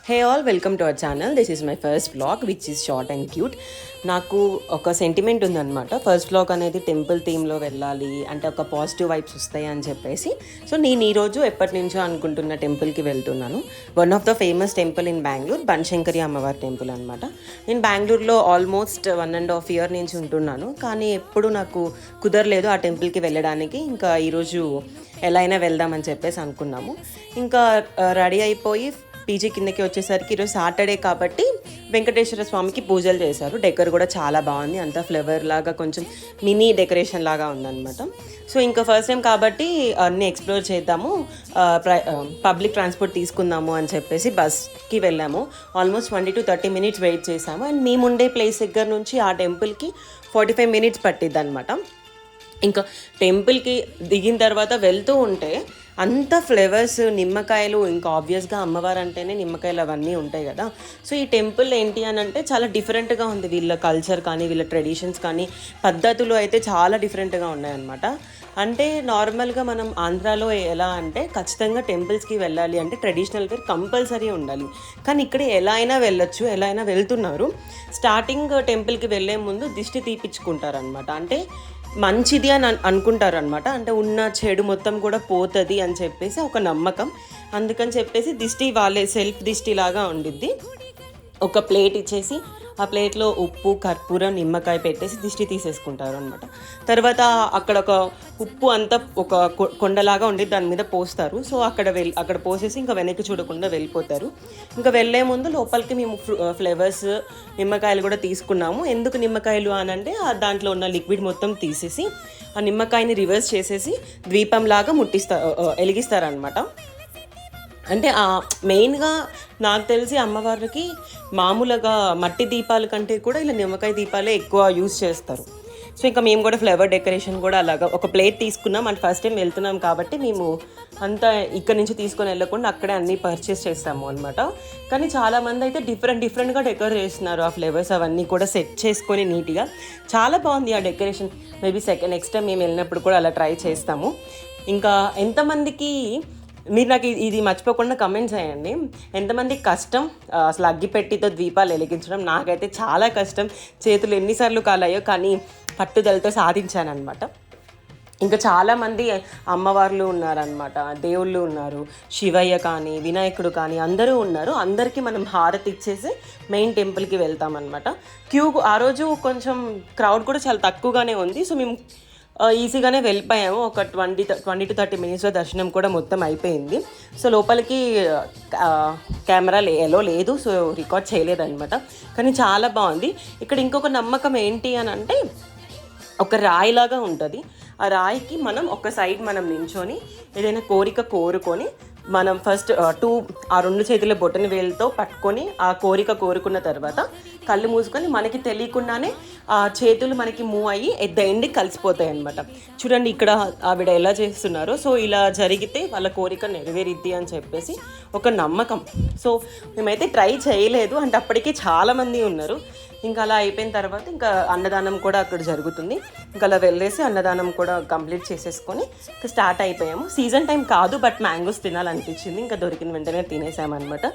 Hey all, welcome to our channel. This is my first vlog which is short and cute. నాకు ఒక sentiment ఉందన్నమాట. First vlog అనేది temple థీమ్లో వెళ్ళాలి అంటే ఒక పాజిటివ్ వైబ్స్ వస్తాయి అని చెప్పేసి. సో నేను ఈరోజు ఎప్పటి నుంచో అనుకుంటున్న టెంపుల్కి వెళ్తున్నాను. One of the famous temple in Bengaluru, Banashankari అమ్మవారి టెంపుల్ అనమాట. నేను బెంగళూరులో ఆల్మోస్ట్ 1.5 year నుంచి ఉంటున్నాను, కానీ ఎప్పుడు నాకు కుదరలేదు ఆ టెంపుల్కి వెళ్ళడానికి. ఇంకా ఈరోజు ఎలా అయినా వెళ్దామని చెప్పేసి అనుకున్నాము. ఇంకా రెడీ అయిపోయి పీజీ కిందకి వచ్చేసరికి ఈరోజు సాటర్డే కాబట్టి వెంకటేశ్వర స్వామికి పూజలు చేశారు. డెకర్ కూడా చాలా బాగుంది, అంతా ఫ్లవర్ లాగా కొంచెం మినీ డెకరేషన్ లాగా ఉందన్నమాట. సో ఇంకా ఫస్ట్ టైం కాబట్టి అన్నీ ఎక్స్ప్లోర్ చేద్దాము, పబ్లిక్ ట్రాన్స్పోర్ట్ తీసుకుందాము అని చెప్పేసి బస్కి వెళ్ళాము. ఆల్మోస్ట్ 20 to 30 minutes వెయిట్ చేసాము. అండ్ మేముండే ప్లేస్ దగ్గర నుంచి ఆ టెంపుల్కి 45 minutes పట్టిద్ది అనమాట. ఇంకా టెంపుల్కి దిగిన తర్వాత వెళ్తూ ఉంటే అంత ఫ్లేవర్స్, నిమ్మకాయలు, ఇంకా ఆబ్వియస్గా అమ్మవారు అంటేనే నిమ్మకాయలు అవన్నీ ఉంటాయి కదా. సో ఈ టెంపుల్ ఏంటి అని అంటే చాలా డిఫరెంట్గా ఉంది. వీళ్ళ కల్చర్ కానీ వీళ్ళ ట్రెడిషన్స్ కానీ పద్ధతులు అయితే చాలా డిఫరెంట్గా ఉన్నాయన్నమాట. అంటే నార్మల్గా మనం ఆంధ్రాలో ఎలా అంటే ఖచ్చితంగా టెంపుల్స్కి వెళ్ళాలి అంటే ట్రెడిషనల్ వేర్ కంపల్సరీ ఉండాలి, కానీ ఇక్కడ ఎలా అయినా వెళ్ళొచ్చు, ఎలా అయినా వెళ్తున్నారు. స్టార్టింగ్ టెంపుల్కి వెళ్ళే ముందు దిష్టి తీపిచ్చుకుంటారనమాట. అంటే మంచిది అని అనుకుంటారనమాట. అంటే ఉన్న చెడు మొత్తం కూడా పోతుంది అని చెప్పేసి ఒక నమ్మకం. అందుకని చెప్పేసి దిష్టి వాళ్ళే సెల్ఫ్ దిష్టి లాగా ఉండిద్ది. ఒక ప్లేట్ ఇచ్చేసి ఆ ప్లేట్లో ఉప్పు, కర్పూరం, నిమ్మకాయ పెట్టేసి దిష్టి తీసేసుకుంటారు అనమాట. తర్వాత అక్కడ ఒక ఉప్పు అంతా ఒక కొండలాగా ఉండి దాని మీద పోస్తారు. సో అక్కడ పోసేసి ఇంకా వెనక్కి చూడకుండా వెళ్ళిపోతారు. ఇంకా వెళ్ళే ముందు లోపలికి మేము ఫ్లేవర్స్, నిమ్మకాయలు కూడా తీసుకున్నాము. ఎందుకు నిమ్మకాయలు అని అంటే దాంట్లో ఉన్న లిక్విడ్ మొత్తం తీసేసి ఆ నిమ్మకాయని రివర్స్ చేసేసి ద్వీపంలాగా వెలిగిస్తారనమాట. అంటే మెయిన్గా నాకు తెలిసి అమ్మవారికి మామూలుగా మట్టి దీపాల కంటే కూడా ఇలా నిమ్మకాయ దీపాలే ఎక్కువ యూజ్ చేస్తారు. సో ఇంకా మేము కూడా ఫ్లవర్ డెకరేషన్ కూడా అలాగా ఒక ప్లేట్ తీసుకున్నాం. అండ్ ఫస్ట్ టైం వెళ్తున్నాం కాబట్టి మేము అంతా ఇక్కడ నుంచి తీసుకొని వెళ్ళకుండా అక్కడే అన్నీ పర్చేస్ చేస్తాము అనమాట. కానీ చాలామంది అయితే డిఫరెంట్గా డెకరేట్ చేస్తున్నారు. ఆ ఫ్లేవర్స్ అవన్నీ కూడా సెట్ చేసుకొని నీట్గా చాలా బాగుంది ఆ డెకరేషన్. మేబీ నెక్స్ట్ టైం మేము వెళ్ళినప్పుడు కూడా అలా ట్రై చేస్తాము. ఇంకా ఎంతమందికి మీరు నాకు ఇది మర్చిపోకుండా కమెంట్స్ చేయండి. ఎంతమందికి కష్టం అసలు అగ్గిపెట్టితో దీపాలు వెలిగించడం? నాకైతే చాలా కష్టం, చేతులు ఎన్నిసార్లు కాలాయో, కానీ పట్టుదలతో సాధించానమాట. ఇంకా చాలామంది అమ్మవార్లు ఉన్నారనమాట, దేవుళ్ళు ఉన్నారు, శివయ్య కానీ వినాయకుడు కానీ అందరూ ఉన్నారు. అందరికీ మనం హారతి ఇచ్చేసి మెయిన్ టెంపుల్కి వెళ్తామన్నమాట. ఆ రోజు కొంచెం క్రౌడ్ కూడా చాలా తక్కువగానే ఉంది. సో మేము ఈజీగానే వెళ్ళిపోయాము. ఒక 20 to 30 minutes దర్శనం కూడా మొత్తం అయిపోయింది. సో లోపలికి కెమెరా ఎలో లేదు, సో రికార్డ్ చేయలేదన్నమాట. కానీ చాలా బాగుంది. ఇక్కడ ఇంకొక నమ్మకం ఏంటి అని అంటే ఒక రాయిలాగా ఉంటుంది. ఆ రాయికి మనం ఒక సైడ్ మనం నించొని ఏదైనా కోరిక కోరుకొని మనం ఫస్ట్ ఆ 2 చేతుల బొటన వేలుతో పట్టుకొని ఆ కోరిక కోరుకున్న తర్వాత కళ్ళు మూసుకొని మనకి తెలియకుండానే ఆ చేతులు మనకి మూవ్ అయ్యి ఎట్ ద ఎండ్ కలిసిపోతాయి అనమాట. చూడండి ఇక్కడ ఆవిడ ఎలా చేస్తున్నారో. సో ఇలా జరిగితే వాళ్ళ కోరిక నెరవేరిద్ది అని చెప్పేసి ఒక నమ్మకం. సో మేమైతే ట్రై చేయలేదు, అంటే అప్పటికే చాలామంది ఉన్నారు. ఇంకా అలా అయిపోయిన తర్వాత ఇంకా అన్నదానం కూడా అక్కడ జరుగుతుంది. ఇంకా అలా వెళ్ళేసి అన్నదానం కూడా కంప్లీట్ చేసేసుకొని ఇంకా స్టార్ట్ అయిపోయాము. సీజన్ టైం కాదు, బట్ మ్యాంగోస్ తినాలనిపించింది. ఇంకా దొరికిన వెంటనే తినేసామన్నమాట.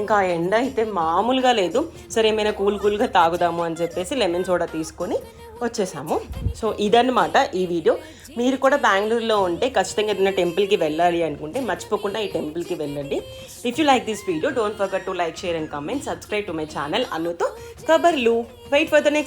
ఇంకా ఎండ అయితే మామూలుగా లేదు. సరే ఏమైనా కూల్గా తాగుదాము అని చెప్పేసి లెమన్ సోడా తీసుకొని వచ్చేసాము. సో ఇదన్నమాట ఈ వీడియో. మీరు కూడా బెంగళూరులో ఉంటే ఖచ్చితంగా ఏదైనా టెంపుల్కి వెళ్ళాలి అనుకుంటే మర్చిపోకుండా ఈ టెంపుల్కి వెళ్ళండి. If you like this video, don't forget to like, share and comment. Subscribe to my channel అనుతో కబర్లు. Wait for the next